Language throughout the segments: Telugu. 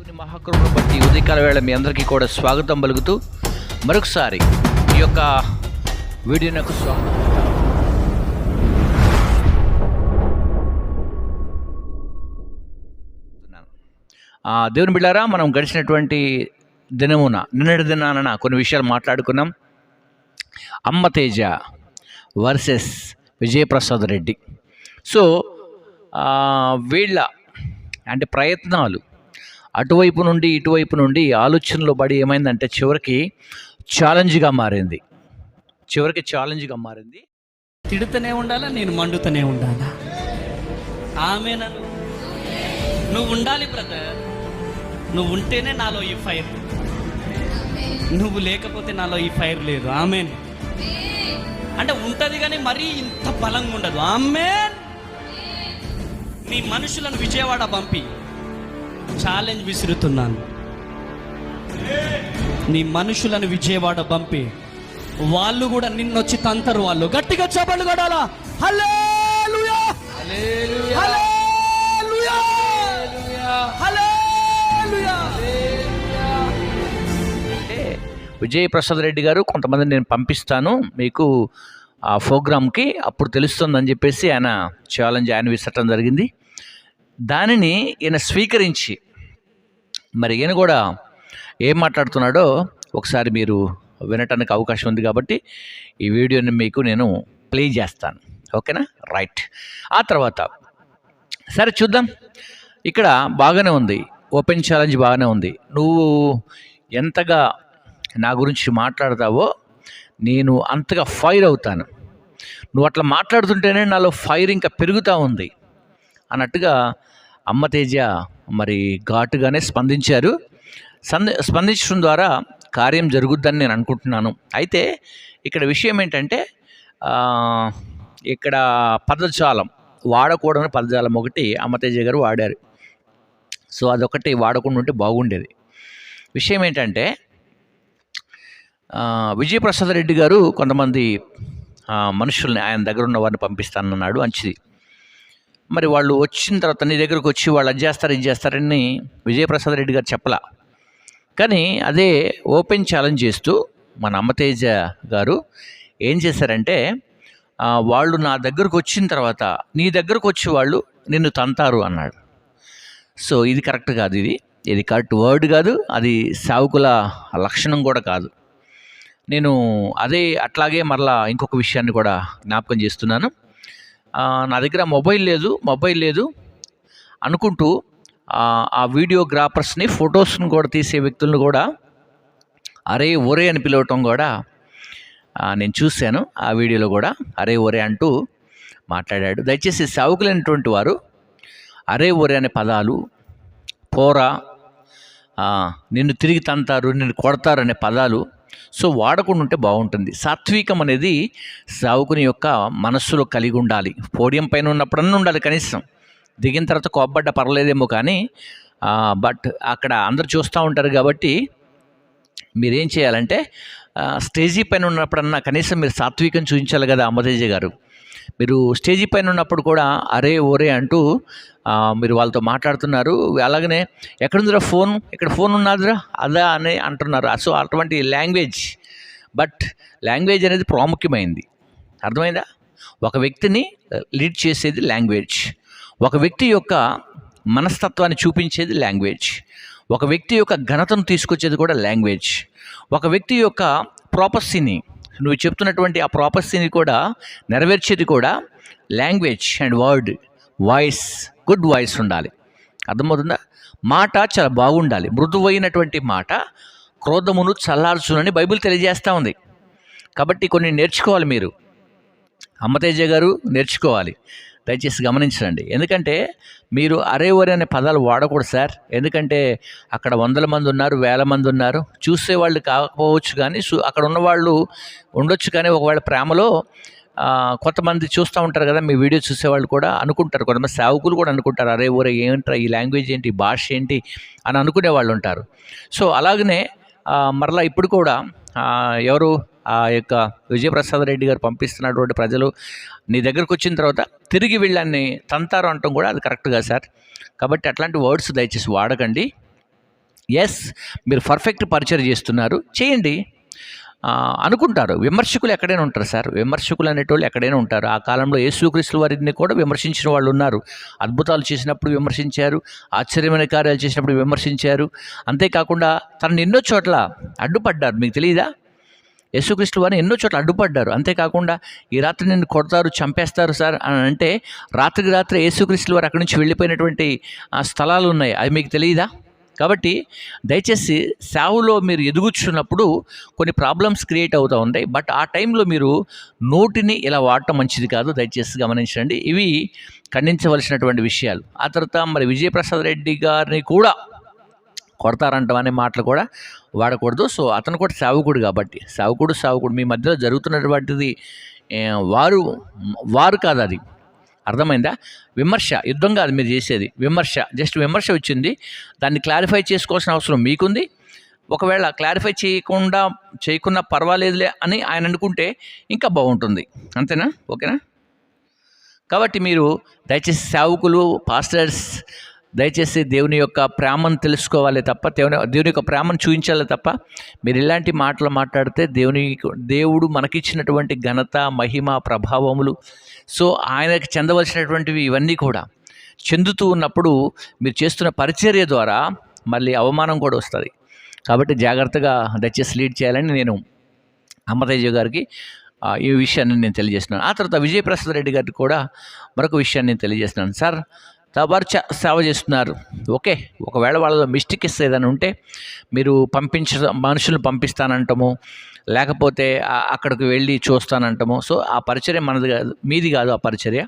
దేవుని మహాకృపను బట్టి ఉదయకాల వేళ మీ అందరికీ కూడా స్వాగతం పలుకుతూ మరొకసారి ఈ యొక్క వీడియోనకు స్వాగతం. దేవుని బిడ్డారా, మనం గడిచినటువంటి నిన్నటి దినాన కొన్ని విషయాలు మాట్లాడుకున్నాం. అమ్మ తేజ వర్సెస్ విజయప్రసాద్ రెడ్డి. సో వీళ్ళ అంటే ప్రయత్నాలు అటువైపు నుండి ఇటువైపు నుండి ఆలోచనలో పడి ఏమైందంటే చివరికి ఛాలెంజ్గా మారింది. తిడుతూనే ఉండాలా, నేను మండుతూనే ఉండాలా? ఆమె నువ్వు ఉండాలి బ్రదర్, నువ్వు ఉంటేనే నాలో ఈ ఫైర్, నువ్వు లేకపోతే నాలో ఈ ఫైర్ లేదు. ఆమెన్ అంటే ఉంటుంది కానీ మరీ ఇంత బలంగా ఉండదు. ఆమెన్. నీ మనుషులను విజయవాడ పంపి ఛాలెంజ్ విసురుతున్నాను. నీ మనుషులను విజయవాడ పంపి వాళ్ళు కూడా నిన్నొచ్చి తంతరు. వాళ్ళు గట్టిగా చప్పట్లు కొట్టాలా? హల్లెలూయా, హల్లెలూయా, హల్లెలూయా, హల్లెలూయా. అంటే విజయప్రసాద్ రెడ్డి గారు కొంతమందిని నేను పంపిస్తాను మీకు ఆ ప్రోగ్రామ్కి, అప్పుడు తెలుస్తుందని చెప్పేసి ఆయన విసరటం జరిగింది. దానిని ఈయన స్వీకరించి మరి ఈయన కూడా ఏం మాట్లాడుతున్నాడో ఒకసారి మీరు వినటానికి అవకాశం ఉంది కాబట్టి ఈ వీడియోని మీకు నేను ప్లే చేస్తాను. ఓకేనా? రైట్. ఆ తర్వాత సరే చూద్దాం. ఇక్కడ బాగానే ఉంది, ఓపెన్ ఛాలెంజ్ బాగానే ఉంది. నువ్వు ఎంతగా నా గురించి మాట్లాడతావో నేను అంతగా ఫైర్ అవుతాను. నువ్వు అట్లా మాట్లాడుతుంటేనే నాలో ఫైర్ ఇంకా పెరుగుతూ ఉంది అన్నట్టుగా అమ్మ తేజ మరి ఘాటుగానే స్పందించారు. స్పందించడం ద్వారా కార్యం జరుగుద్దని నేను అనుకుంటున్నాను. అయితే ఇక్కడ విషయం ఏంటంటే ఇక్కడ పదజాలం వాడకూడని పదజాలం ఒకటి అమ్మ తేజ గారు వాడారు. సో అదొకటి వాడకుండా ఉంటే బాగుండేది. విషయం ఏంటంటే విజయప్రసాద్ రెడ్డి గారు కొంతమంది మనుషుల్ని ఆయన దగ్గర ఉన్న వారిని పంపిస్తానన్నాడు. మంచిది. మరి వాళ్ళు వచ్చిన తర్వాత నీ దగ్గరకు వచ్చి వాళ్ళు అది చేస్తారు ఇది చేస్తారని విజయప్రసాద్ రెడ్డి గారు చెప్పలా. కానీ అదే ఓపెన్ ఛాలెంజ్ చేస్తూ మన అమ్మ తేజ గారు ఏం చేశారంటే వాళ్ళు నా దగ్గరకు వచ్చిన తర్వాత నీ దగ్గరకు వచ్చి వాళ్ళు నిన్ను తంతారు అన్నాడు. సో ఇది కరెక్ట్ కాదు, ఇది కరెక్ట్ వర్డ్ కాదు, అది సావుకుల లక్షణం కూడా కాదు. నేను అట్లాగే మరలా ఇంకొక విషయాన్ని కూడా జ్ఞాపకం చేస్తున్నాను. నా దగ్గర మొబైల్ లేదు అనుకుంటూ ఆ వీడియోగ్రాఫర్స్ని ఫొటోస్ని కూడా తీసే వ్యక్తులను కూడా అరే ఒరే అని పిలవటం కూడా నేను చూశాను. ఆ వీడియోలో కూడా అరే ఒరే అంటూ మాట్లాడాడు. దయచేసి సావుకులైనటువంటి వారు అరే ఒరే అనే పదాలు, పోరా, నిన్ను తిరిగి తంతారు, నిన్ను కొడతారు అనే పదాలు సో వాడకుండా ఉంటే బాగుంటుంది. సాత్వికం అనేది సావుకుని యొక్క మనస్సులో కలిగి ఉండాలి. పోడియం పైన ఉన్నప్పుడన్నా ఉండాలి. కనీసం దిగిన తర్వాత కోప్పడ్డ పర్లేదేమో కానీ బట్ అక్కడ అందరు చూస్తూ ఉంటారు కాబట్టి మీరేం చేయాలంటే స్టేజీ పైన ఉన్నప్పుడన్నా కనీసం మీరు సాత్వికం చూపించాలి కదా. అమ్మతేజ గారు మీరు స్టేజీ పైన ఉన్నప్పుడు కూడా అరే ఓరే అంటూ మీరు వాళ్ళతో మాట్లాడుతున్నారు. అలాగనే ఎక్కడుందిరా ఫోన్, ఇక్కడ ఫోన్ ఉన్నదిరా అదా అని అంటున్నారు. సో అటువంటి లాంగ్వేజ్ అనేది ప్రాముఖ్యమైంది. అర్థమైందా? ఒక వ్యక్తిని లీడ్ చేసేది లాంగ్వేజ్, ఒక వ్యక్తి యొక్క మనస్తత్వాన్ని చూపించేది లాంగ్వేజ్, ఒక వ్యక్తి యొక్క ఘనతను తీసుకొచ్చేది కూడా లాంగ్వేజ్, ఒక వ్యక్తి యొక్క ప్రాపర్సీని నువ్వు చెప్తున్నటువంటి ఆ ప్రాపర్సీని కూడా నెరవేర్చేది కూడా language and word, voice, good voice ఉండాలి. అర్థమవుతుందా? మాట చాలా బాగుండాలి. మృదువైనటువంటి మాట క్రోధమును చల్లార్చునని బైబిల్ తెలియజేస్తూ ఉంది. కాబట్టి కొన్ని నేర్చుకోవాలి. మీరు అమ్మతేజ గారు నేర్చుకోవాలి. దయచేసి గమనించండి. ఎందుకంటే మీరు అరే ఒరే అనే పదాలు వాడకూడదు సార్. ఎందుకంటే అక్కడ 100 మంది ఉన్నారు, 1000 మంది ఉన్నారు. చూసేవాళ్ళు కాకపోవచ్చు కానీ అక్కడ ఉన్నవాళ్ళు ఉండొచ్చు. కానీ ఒకవేళ ప్రేమలో కొంతమంది చూస్తూ ఉంటారు కదా, మీ వీడియో చూసేవాళ్ళు కూడా అనుకుంటారు, కొంతమంది సేవకులు కూడా అనుకుంటారు అరే ఒరే ఏంట్రా ఈ లాంగ్వేజ్ ఏంటి, ఈ భాష ఏంటి అని అనుకునే వాళ్ళు ఉంటారు. సో అలాగనే మరలా ఇప్పుడు కూడా ఎవరు ఆ యొక్క విజయప్రసాద్ రెడ్డి గారు పంపిస్తున్నటువంటి ప్రజలు నీ దగ్గరకు వచ్చిన తర్వాత తిరిగి వీళ్ళని తంతారు అంటాం కూడా అది కరెక్ట్ కాదు సార్. కాబట్టి అట్లాంటి వర్డ్స్ దయచేసి వాడకండి. ఎస్, మీరు పర్ఫెక్ట్ పరిచయం చేస్తున్నారు, చేయండి అనుకుంటారు. విమర్శకులు ఎక్కడైనా ఉంటారు సార్, విమర్శకులు అనేటోళ్ళు ఎక్కడైనా ఉంటారు. ఆ కాలంలో యేసుక్రీస్తు వారిని కూడా విమర్శించిన వాళ్ళు ఉన్నారు. అద్భుతాలు చేసినప్పుడు విమర్శించారు, ఆశ్చర్యమైన కార్యాలు చేసినప్పుడు విమర్శించారు. అంతేకాకుండా తనని ఎన్నో చోట్ల అడ్డుపడ్డారు. మీకు తెలియదా? యేసుక్రీస్తు వారిని ఎన్నో చోట్ల అడ్డుపడ్డారు. అంతేకాకుండా ఈ రాత్రి నిన్ను కొడతారు, చంపేస్తారు సార్ అని అంటే రాత్రికి రాత్రి యేసుక్రీస్తు వారు అక్కడి నుంచి వెళ్ళిపోయినటువంటి స్థలాలు ఉన్నాయి. అవి మీకు తెలియదా? కాబట్టి దయచేసి సేవలో మీరు ఎదుగుచున్నప్పుడు కొన్ని ప్రాబ్లమ్స్ క్రియేట్ అవుతూ ఉంటాయి. బట్ ఆ టైంలో మీరు నోటిని ఇలా వాడటం మంచిది కాదు. దయచేసి గమనించండి, ఇవి ఖండించవలసినటువంటి విషయాలు. ఆ తర్వాత మరి విజయప్రసాద్ రెడ్డి గారిని కూడా కొడతారంటాం అనే మాటలు కూడా వాడకూడదు. సో అతను కూడా సేవకుడు కాబట్టి, సేవకుడు మీ మధ్యలో జరుగుతున్నటువంటిది వారు కాదు, అది అర్థమైందా? విమర్శ, యుద్ధం కాదు మీరు చేసేది, విమర్శ. జస్ట్ విమర్శ వచ్చింది, దాన్ని క్లారిఫై చేసుకోవాల్సిన అవసరం మీకుంది. ఒకవేళ క్లారిఫై చేయకున్నా పర్వాలేదులే అని ఆయన అనుకుంటే ఇంకా బాగుంటుంది. అంతేనా? ఓకేనా? కాబట్టి మీరు దయచేసి సేవకులు, పాస్టర్స్ దయచేసి దేవుని యొక్క ప్రేమను తెలుసుకోవాలి తప్ప, దేవుని యొక్క ప్రేమను చూపించాలి తప్ప, మీరు ఇలాంటి మాటలు మాట్లాడితే దేవుడు మనకిచ్చినటువంటి ఘనత, మహిమ, ప్రభావములు, సో ఆయనకి చెందవలసినటువంటివి ఇవన్నీ కూడా చెందుతూ ఉన్నప్పుడు మీరు చేస్తున్న పరిచర్య ద్వారా మళ్ళీ అవమానం కూడా వస్తుంది. కాబట్టి జాగ్రత్తగా దయచేసి లీడ్ చేయాలని నేను అమ్మతేజ గారికి ఈ విషయాన్ని నేను తెలియజేస్తున్నాను. ఆ తర్వాత విజయప్రసాద్ రెడ్డి గారికి కూడా మరొక విషయాన్ని నేను తెలియజేస్తున్నాను. సార్ వారు సేవ చేస్తున్నారు, ఓకే. ఒకవేళ వాళ్ళలో మిస్టేక్స్ ఏదైనా ఉంటే మీరు మనుషులను పంపిస్తానంటాము, లేకపోతే అక్కడికి వెళ్ళి చూస్తానంటాము. సో ఆ పరిచర్య మనది కాదు, మీది కాదు. ఆ పరిచర్య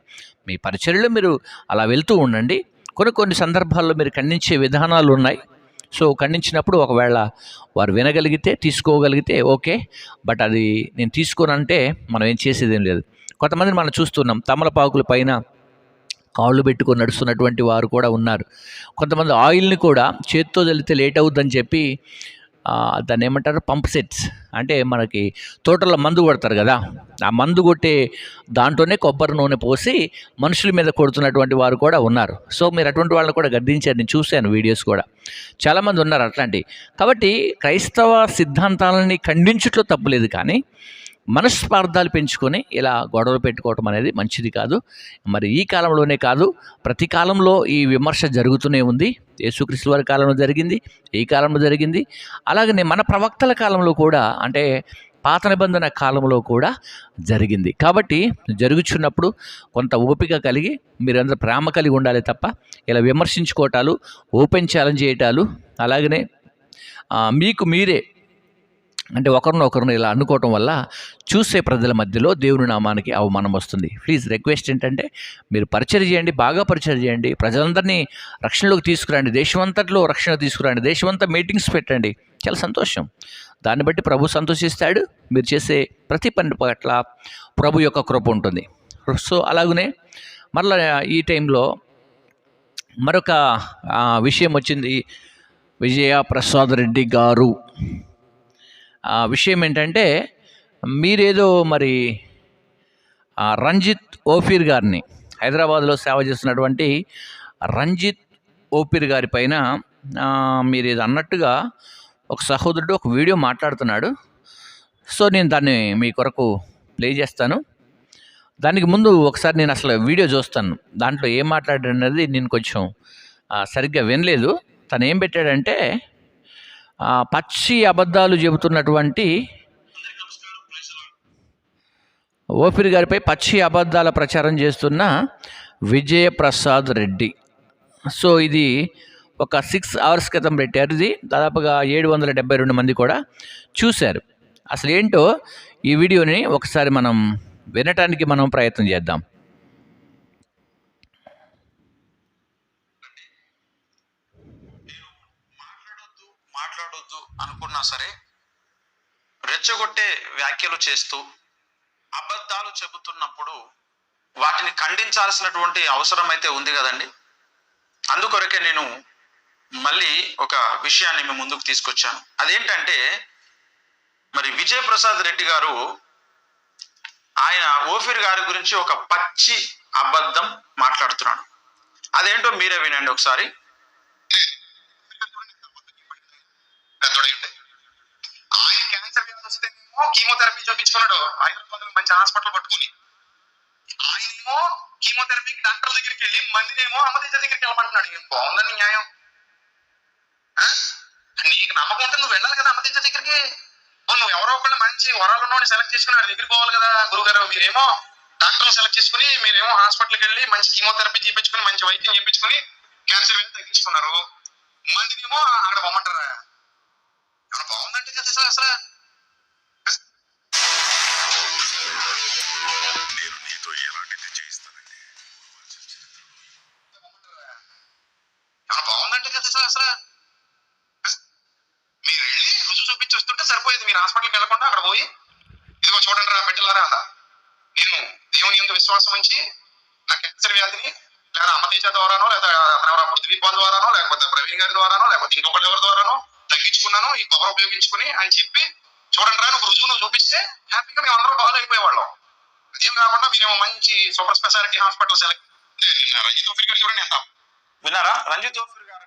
మీ పరిచర్యలో మీరు అలా వెళ్తూ ఉండండి. కొన్ని సందర్భాల్లో మీరు ఖండించే విధానాలు ఉన్నాయి. సో ఖండించినప్పుడు ఒకవేళ వారు వినగలిగితే, తీసుకోగలిగితే ఓకే. బట్ అది నేను తీసుకోనంటే మనం ఏం చేసేదేం లేదు. కొంతమందిని మనం చూస్తున్నాం, తమలపాకుల పైన కాళ్ళు పెట్టుకొని నడుస్తున్నటువంటి వారు కూడా ఉన్నారు. కొంతమంది ఆయిల్ని కూడా చేత్తో చల్లితే లేట్ అవుతుందని చెప్పి దాన్ని ఏమంటారు, పంప్ సెట్స్, అంటే మనకి తోటల్లో మందు కొడతారు కదా, ఆ మందు కొట్టే దాంట్లోనే కొబ్బరి నూనె పోసి మనుషుల మీద కొడుతున్నటువంటి వారు కూడా ఉన్నారు. సో మీరు అటువంటి వాళ్ళని కూడా గద్దించారు, నేను చూశాను వీడియోస్ కూడా, చాలామంది ఉన్నారు అట్లాంటి. కాబట్టి క్రైస్తవ సిద్ధాంతాలని ఖండించుట్లో తప్పులేదు, కానీ మనస్పార్థాలు పెంచుకొని ఇలా గొడవలు పెట్టుకోవటం అనేది మంచిది కాదు. మరి ఈ కాలంలోనే కాదు, ప్రతి కాలంలో ఈ విమర్శ జరుగుతూనే ఉంది. యేసుక్రీస్తు వారి కాలంలో జరిగింది, ఈ కాలంలో జరిగింది, అలాగనే మన ప్రవక్తల కాలంలో కూడా, అంటే పాత నిబంధన కాలంలో కూడా జరిగింది. కాబట్టి జరుగుచున్నప్పుడు కొంత ఓపిక కలిగి మీరందరూ ప్రేమ కలిగి ఉండాలి తప్ప ఇలా విమర్శించుకోవటాలు, ఓపెన్ ఛాలెంజ్ చేయటాలు, అలాగనే మీకు మీరే అంటే ఒకరినొకరిని ఇలా అనుకోవటం వల్ల చూసే ప్రజల మధ్యలో దేవుని నామానికి అవమానం వస్తుంది. ప్లీజ్ రిక్వెస్ట్ ఏంటంటే మీరు పరిచయం చేయండి, బాగా పరిచయం చేయండి, ప్రజలందరినీ రక్షణలోకి తీసుకురండి, దేశమంతట్లో రక్షణ తీసుకురండి, దేశమంతా మీటింగ్స్ పెట్టండి. చాలా సంతోషం. దాన్ని బట్టి ప్రభు సంతోషిస్తాడు. మీరు చేసే ప్రతి పని పట్ల ప్రభు యొక్క కృప ఉంటుంది. సో అలాగనే మరలా ఈ టైంలో మరొక విషయం వచ్చింది. విజయప్రసాద్ రెడ్డి గారు విషయం ఏంటంటే, మీరేదో మరి రంజిత్ ఓఫీర్ గారిని, హైదరాబాద్లో సేవ చేస్తున్నటువంటి రంజిత్ ఓఫీర్ గారి పైన మీరు ఇది అన్నట్టుగా ఒక సహోదరుడు ఒక వీడియో మాట్లాడుతున్నాడు. సో నేను దాన్ని మీ కొరకు ప్లే చేస్తాను. దానికి ముందు ఒకసారి నేను అసలు వీడియో చూస్తాను, దాంట్లో ఏం మాట్లాడాడనేది నేను కొంచెం సరిగ్గా వినలేదు. తను ఏం పెట్టాడంటే, పచ్చి అబద్ధాలు చెబుతున్నటువంటి ఓఫీర్ గారిపై పచ్చి అబద్ధాల ప్రచారం చేస్తున్న విజయప్రసాద్ రెడ్డి. సో ఇది ఒక 6 hours క్రితం పెట్టారు. ఇది దాదాపుగా 772 మంది కూడా చూశారు. అసలు ఏంటో ఈ వీడియోని ఒకసారి మనం వినటానికి మనం ప్రయత్నం చేద్దాం. మాట్లాడొద్దు అనుకున్నా సరే రెచ్చగొట్టే వ్యాఖ్యలు చేస్తూ అబద్ధాలు చెబుతున్నప్పుడు వాటిని ఖండించాల్సినటువంటి అవసరం అయితే ఉంది కదండి. అందుకొరకే నేను మళ్ళీ ఒక విషయాన్ని మీ ముందుకు తీసుకొచ్చాను. అదేంటంటే, మరి విజయప్రసాద్ రెడ్డి గారు ఆయన ఓఫీర్ గారి గురించి ఒక పచ్చి అబద్ధం మాట్లాడుతున్నాడు. అదేంటో మీరే వినండి ఒకసారి. తెచ్చుకున్నాడు హైదరాబాద్ మంచి హాస్పిటల్ పట్టుకుని. ఆయనేమో కీమోథెరపీకి డాక్టర్ దగ్గరికి వెళ్ళి మందినేమో అమ్మతేజ దగ్గరికి వెళ్ళమంటున్నాడు. ఏం బాగుందని న్యాయం? నీకు నమ్మకం ఉంటే నువ్వు వెళ్ళాలి కదా అమ్మతేజ దగ్గరికి. నువ్వు ఎవరో ఒకళ్ళు మంచి వరాలను సెలెక్ట్ చేసుకుని ఆడి దగ్గరికి పోవాలి కదా. గురుగారు మీరేమో డాక్టర్ సెలెక్ట్ చేసుకుని మీరేమో హాస్పిటల్కి వెళ్ళి మంచి కీమోథెరపీ చేయించుకుని మంచి వైద్యం చేయించుకుని క్యాన్సర్ వ్యాధి తగ్గించుకున్నారు. మందినేమో అక్కడ పొమ్మంటారా? ఏమన్నా బాగుందంటే కదా అసలు. నేను నీతో ఎలాంటిది చేయిస్తానండి. ఏమన్నా బాగుందంటే కదా అసలు. మీరు వెళ్ళి రుజువు చూపించి వస్తుంటే సరిపోయేది. మీరు హాస్పిటల్కి వెళ్ళకుండా అక్కడ పోయి ఇదిగో చూడండి రా బిడ్డలారా, నేను దేవుని యందు విశ్వాసం ఉంచి నా క్యాన్సర్ వ్యాధిని లేదా అమ్మతేజ ద్వారానో లేదా పృథ్వీపాల్ ద్వారానో లేకపోతే ప్రవీణ్ గారి ద్వారానో లేకపోతే ఇంకొకటి ఎవరి ద్వారానో తగ్గించుకున్నాను ఈ పవర్ ఉపయోగించుకుని అని చెప్పి చూడండి రా నువ్వు రుజువు చూపిస్తే హ్యాపీగా మేము అందరం బాగా అయిపోయేవాళ్ళం. అదేం కాకుండా మీరేమో మంచి super speciality hospital select. Ranjith Ofir గారు చూడండి ఎంత విన్నారా? రంజిత్ ఓఫీర్ గారు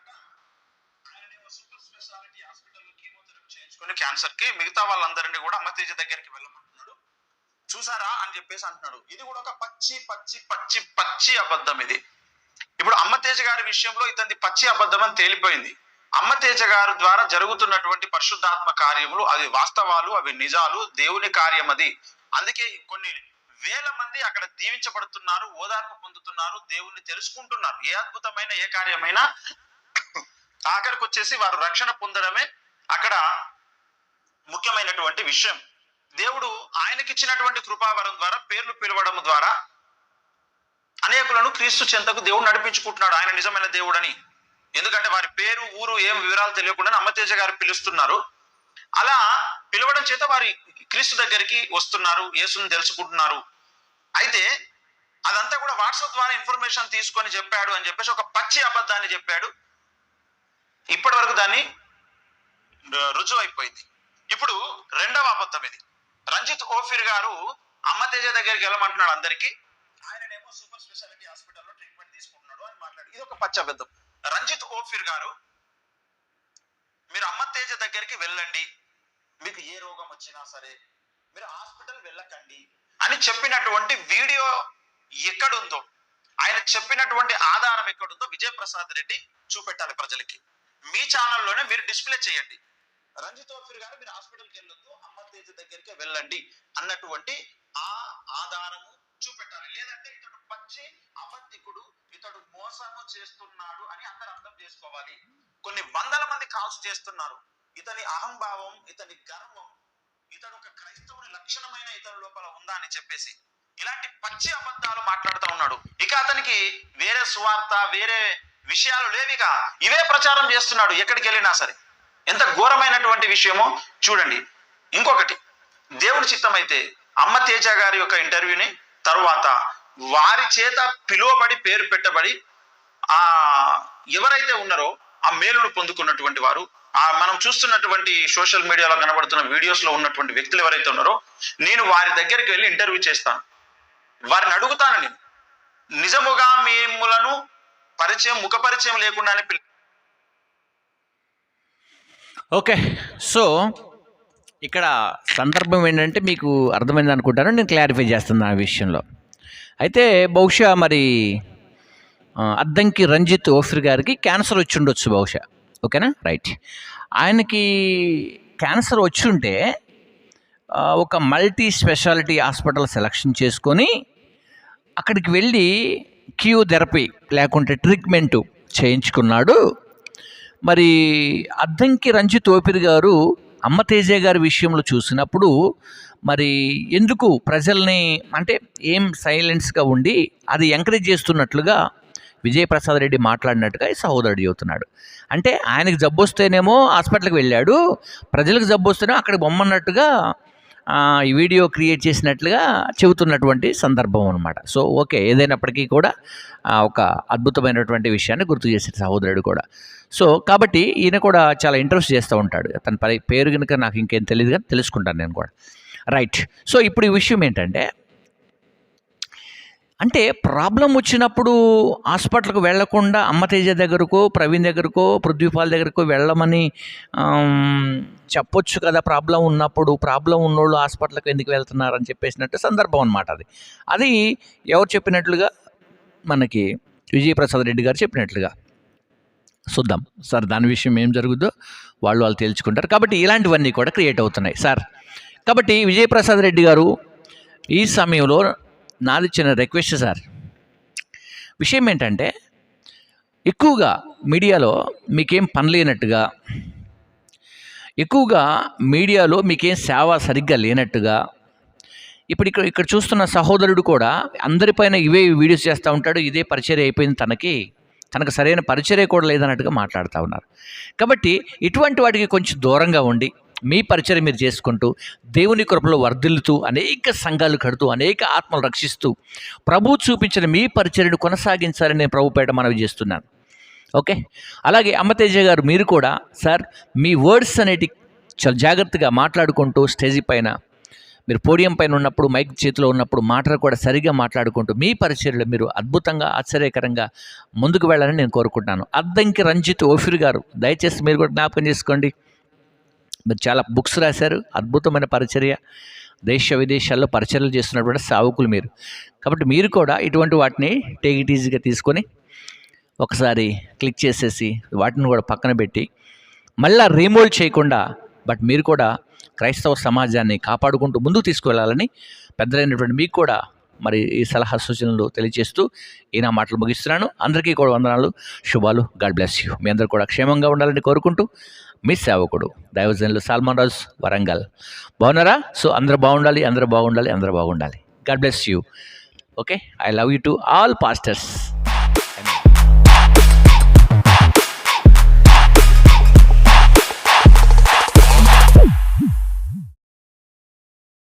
సూపర్ స్పెషాలిటీ హాస్పిటల్ కీమోథెరపీ చేయించుకుని క్యాన్సర్ కి మిగతా వాళ్ళందరినీ కూడా అమ్మతేజ దగ్గరికి వెళ్ళమంటున్నాడు. చూసారా అని చెప్పేసి అంటున్నాడు. ఇది కూడా ఒక పచ్చి పచ్చి పచ్చి పచ్చి అబద్ధం. ఇది ఇప్పుడు అమ్మతేజ గారి విషయంలో ఇతని పచ్చి అబద్ధం అని తేలిపోయింది. అమ్మతేజ గారి ద్వారా జరుగుతున్నటువంటి పరిశుద్ధాత్మ కార్యములు అవి వాస్తవాలు, అవి నిజాలు, దేవుని కార్యం అది. అందుకే కొన్ని వేల మంది అక్కడ దీవించబడుతున్నారు, ఓదార్పు పొందుతున్నారు, దేవుణ్ణి తెలుసుకుంటున్నారు. ఏ అద్భుతమైన ఏ కార్యమైనా ఆఖరికి వచ్చేసి వారు రక్షణ పొందడమే అక్కడ ముఖ్యమైనటువంటి విషయం. దేవుడు ఆయనకిచ్చినటువంటి కృపావరం ద్వారా పేర్లు పిలవడం ద్వారా అనేకులను క్రీస్తు చెంతకు దేవుడు నడిపించుకుంటున్నాడు. ఆయన నిజమైన దేవుడని. ఎందుకంటే వారి పేరు ఊరు ఏం వివరాలు తెలియకుండా అమ్మతేజ గారు పిలుస్తున్నారు. అలా పిలవడం చేత వారి క్రీస్తు దగ్గరికి వస్తున్నారు, యేసుని తెలుసుకుంటున్నారు. అయితే అదంతా కూడా వాట్సాప్ ద్వారా ఇన్ఫర్మేషన్ తీసుకొని చెప్పాడు అని చెప్పేసి ఒక పచ్చి అబద్ధాన్ని చెప్పాడు. ఇప్పటి వరకు దాన్ని రుజువు అయిపోయింది. ఇప్పుడు రెండవ అబద్ధం ఇది. రంజిత్ ఓఫీర్ గారు అమ్మతేజ దగ్గరికి వెళ్ళమంటున్నాడు అందరికి. ఆయననేమో సూపర్ స్పెషాలిటీ హాస్పిటల్లో ట్రీట్మెంట్ తీసుకుంటున్నాడు అని మాట్లాడు. ఇది ఒక పచ్చి అబద్ధం. రంజిత్ ఓఫీర్ గారు మీరు అమ్మతేజ దగ్గరికి వెళ్ళండి, మీకు ఏ రోగం వచ్చినా సరే మీరు హాస్పిటల్ వెళ్ళకండి అని చెప్పినటువంటి వీడియో ఎక్కడుందో, ఆయన చెప్పినటువంటి ఆధారం ఎక్కడుందో విజయప్రసాద్ రెడ్డి చూపెట్టాలి ప్రజలకి. మీ ఛానల్లోనే మీరు డిస్ప్లే చేయండి. రంజిత్ ఓఫీర్ గారు మీరు హాస్పిటల్కి వెళ్ళొద్దు, అమ్మతేజ దగ్గరికి వెళ్ళండి అన్నటువంటి ఆ ఆధారము చూపెట్టాలి. లేదంటే ఇతడు పచ్చి అబద్ధికుడు, ఇతడు మోసము చేస్తున్నాడు అని అందరు అర్థం చేసుకోవాలి. కొన్ని వందల మంది కాల్స్ చేస్తున్నారు. ఇతని అహంభావం, ఇతని గర్వం, ఇతడు ఒక క్రైస్తవుని లక్షణమైన ఇతని లోపల ఉందా అని చెప్పేసి ఇలాంటి పచ్చి అబద్ధాలు మాట్లాడుతూ ఉన్నాడు. ఇక అతనికి వేరే సువార్త, వేరే విషయాలు లేవిక ఇవే ప్రచారం చేస్తున్నాడు ఎక్కడికి వెళ్ళినా సరే. ఎంత ఘోరమైనటువంటి విషయమో చూడండి. ఇంకొకటి, దేవుని చిత్తం అయితే అమ్మతేజ గారి యొక్క ఇంటర్వ్యూని తరువాత వారి చేత పిలువబడి పేరు పెట్టబడి ఎవరైతే ఉన్నారో ఆ మేలును పొందుకున్నటువంటి వారు, మనం చూస్తున్నటువంటి సోషల్ మీడియాలో కనబడుతున్న వీడియోస్ లో ఉన్నటువంటి వ్యక్తులు ఎవరైతే ఉన్నారో నేను వారి దగ్గరికి వెళ్ళి ఇంటర్వ్యూ చేస్తాను. వారిని అడుగుతాను, నేను నిజముగా మిమ్ములను ముఖ పరిచయం లేకుండానే ఓకే. సో ఇక్కడ సందర్భం ఏంటంటే మీకు అర్థమైంది అనుకుంటాను, నేను క్లారిఫై చేస్తున్నాను ఆ విషయంలో. అయితే బహుశా మరి అద్దంకి రంజిత్ ఓఫీర్ గారికి క్యాన్సర్ వచ్చి ఉండొచ్చు బహుశా. ఓకేనా, రైట్. ఆయనకి క్యాన్సర్ వచ్చి ఉంటే ఒక మల్టీ స్పెషాలిటీ హాస్పిటల్ సెలక్షన్ చేసుకొని అక్కడికి వెళ్ళి కీమోథెరపీ లేకుంటే ట్రీట్మెంటు చేయించుకున్నాడు. మరి అద్దంకి రంజిత్ ఓఫీర్ గారు అమ్మతేజ గారి విషయంలో చూసినప్పుడు మరి ఎందుకు ప్రజల్ని అంటే ఏం సైలెన్స్గా ఉండి అది ఎంకరేజ్ చేస్తున్నట్లుగా విజయప్రసాద్ రెడ్డి మాట్లాడినట్టుగా ఈ సహోదరుడు చెబుతున్నాడు. అంటే ఆయనకు జబ్బు వస్తేనేమో హాస్పిటల్కి వెళ్ళాడు, ప్రజలకు జబ్బు వస్తేనేమో అక్కడికి బొమ్మన్నట్టుగా ఈ వీడియో క్రియేట్ చేసినట్లుగా చెబుతున్నటువంటి సందర్భం అనమాట. సో ఓకే, ఏదైనప్పటికీ కూడా ఒక అద్భుతమైనటువంటి విషయాన్ని గుర్తు చేసే సహోదరుడు కూడా. సో కాబట్టి ఈయన కూడా చాలా ఇంట్రెస్ట్ చేస్తూ ఉంటాడు. తన పేరు కనుక నాకు ఇంకేం తెలియదు కానీ తెలుసుకుంటాను నేను కూడా. రైట్. సో ఇప్పుడు ఈ విషయం ఏంటంటే అంటే ప్రాబ్లం వచ్చినప్పుడు హాస్పిటల్కి వెళ్లకుండా అమ్మ తేజ దగ్గరకో, ప్రవీణ్ దగ్గరకో, పృథ్వీపాల్ దగ్గరకో వెళ్ళమని చెప్పొచ్చు కదా. ప్రాబ్లం ఉన్నప్పుడు ప్రాబ్లం ఉన్నోళ్ళు హాస్పిటల్కి ఎందుకు వెళ్తున్నారని చెప్పేసినట్టు సందర్భం అనమాట అది. అది ఎవరు చెప్పినట్లుగా? మనకి విజయప్రసాద్ రెడ్డి గారు చెప్పినట్లుగా. చూద్దాం సార్ దాని విషయం ఏం జరుగుద్దో వాళ్ళు తేల్చుకుంటారు. కాబట్టి ఇలాంటివన్నీ కూడా క్రియేట్ అవుతున్నాయి సార్. కాబట్టి విజయప్రసాద్ రెడ్డి గారు ఈ సమయంలో నాది చిన్న రిక్వెస్ట్ సార్. విషయం ఏంటంటే ఎక్కువగా మీడియాలో మీకేం పని లేనట్టుగా, ఎక్కువగా మీడియాలో మీకేం సేవ సరిగ్గా లేనట్టుగా, ఇప్పుడు ఇక్కడ చూస్తున్న సహోదరుడు కూడా అందరిపైన ఇవే వీడియోస్ చేస్తూ ఉంటాడు. ఇదే పరిచర్య అయిపోయింది తనకు సరైన పరిచర్య కూడా లేదన్నట్టుగా మాట్లాడుతూ ఉన్నారు. కాబట్టి ఇటువంటి వాటికి కొంచెం దూరంగా ఉండి మీ పరిచర్య మీరు చేసుకుంటూ దేవుని కృపలో వర్ధిల్లుతూ అనేక సంఘాలు కడుతూ అనేక ఆత్మలు రక్షిస్తూ ప్రభు చూపించిన మీ పరిచర్యను కొనసాగించాలని నేను ప్రభుపేట మనవి చేస్తున్నాను. ఓకే. అలాగే అమ్మతేజ గారు మీరు కూడా సార్ మీ వర్డ్స్ అనేటి చాలా జాగ్రత్తగా మాట్లాడుకుంటూ స్టేజీ పైన మీరు పోడియం పైన ఉన్నప్పుడు, మైక్ చేతిలో ఉన్నప్పుడు మాటలు కూడా సరిగా మాట్లాడుకుంటూ మీ పరిచర్యలు మీరు అద్భుతంగా ఆశ్చర్యకరంగా ముందుకు వెళ్ళాలని నేను కోరుకుంటున్నాను. అద్దంకి రంజిత్ ఓఫిర్ గారు దయచేసి మీరు కూడా జ్ఞాపకం చేసుకోండి. మీరు చాలా బుక్స్ రాశారు, అద్భుతమైన పరిచర్య, దేశ విదేశాల్లో పరిచర్యలు చేస్తున్నటువంటి సావుకులు మీరు. కాబట్టి మీరు కూడా ఇటువంటి వాటిని టేక్ ఇట్ ఈజీగా తీసుకొని ఒకసారి క్లిక్ చేసేసి వాటిని కూడా పక్కన పెట్టి మళ్ళీ రీమోల్డ్ చేయకుండా బట్ మీరు కూడా క్రైస్తవ సమాజాన్ని కాపాడుకుంటూ ముందుకు తీసుకువెళ్ళాలని పెద్దలైనటువంటి మీకు కూడా మరి ఈ సలహా సూచనలు తెలియజేస్తూ ఈ నా మాటలు ముగిస్తున్నాను. అందరికీ కూడా వందనాలు, శుభాలు. God bless you. మీ అందరూ కూడా క్షేమంగా ఉండాలని కోరుకుంటూ మీ సేవకుడు దైవజనులు సాల్మన్ రాజు, వరంగల్. బాగున్నారా? సో అందరూ బాగుండాలి. God bless you. Okay. I love you to all pastors.